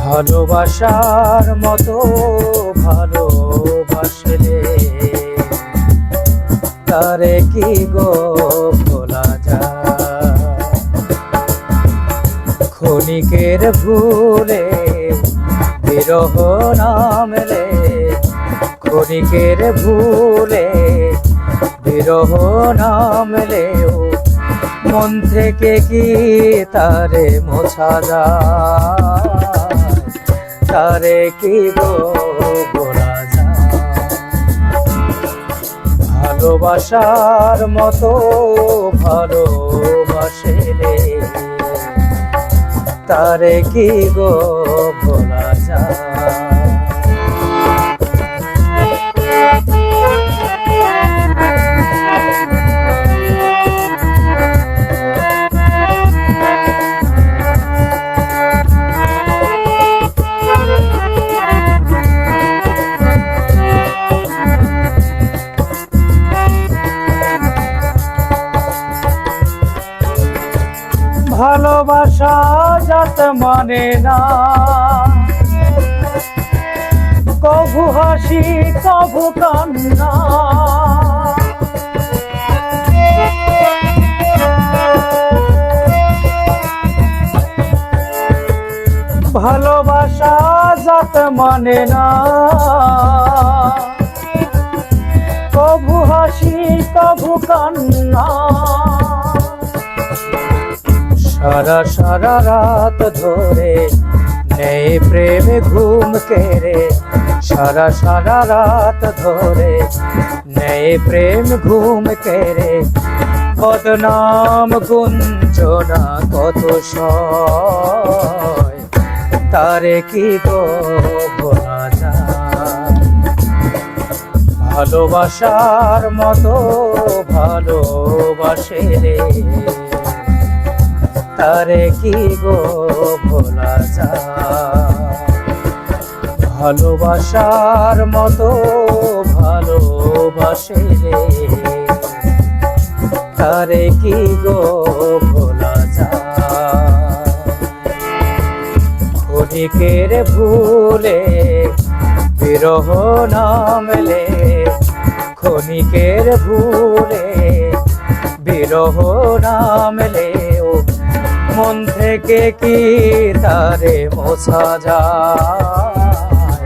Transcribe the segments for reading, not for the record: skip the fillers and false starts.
ভালোবাসার মতো ভালোবাসলে তারে কি গো ভোলা যায়। ক্ষণিকের ভুলে বিরহ নামলে, ক্ষণিকের ভুলে বিরহ নামলেও মন থেকে কি তারে মোছা যায়, তারে কি গো বলা যায়। ভালোবাসার মতো ভালোবাসলে তারে কি গো বলা যায়। ভালোবাসা জাত মানে না, কভু হাসি কভু কান্না। ভালোবাসা জাত মানে না, কভু হাসি কভু কান্না। সারা সারা রাত ধরে নেই প্রেমে ঘুম কেড়ে, সারা সারা রাত ধরে নেই প্রেম ঘুম কেড়ে। বদনাম গুঞ্জনা কত সয়, তারে কি গো বলা যায়। ভালোবাসার মতো ভালোবাসলে তারে কি গো ভোলা যায়। ভালোবাসার মতো ভালোবাসলে তারে কি গো ভোলা যায়। ক্ষণিকের ভুলে বিরহ নামলে, ক্ষণিকের ভুলে বিরহ নামলে মন থেকে কি তারে মোছা যায়,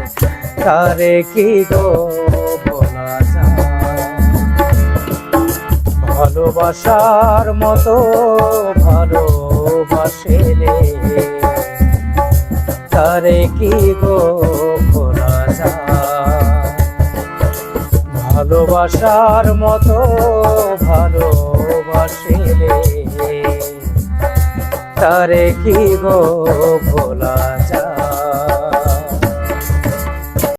তারে কি গো বলা যায়। ভালোবাসার মতো ভালোবাসলে তারে কি গো বলা যায়। ভালোবাসার মতো ভালোবাসলে তারে কি গো ভোলা যায়।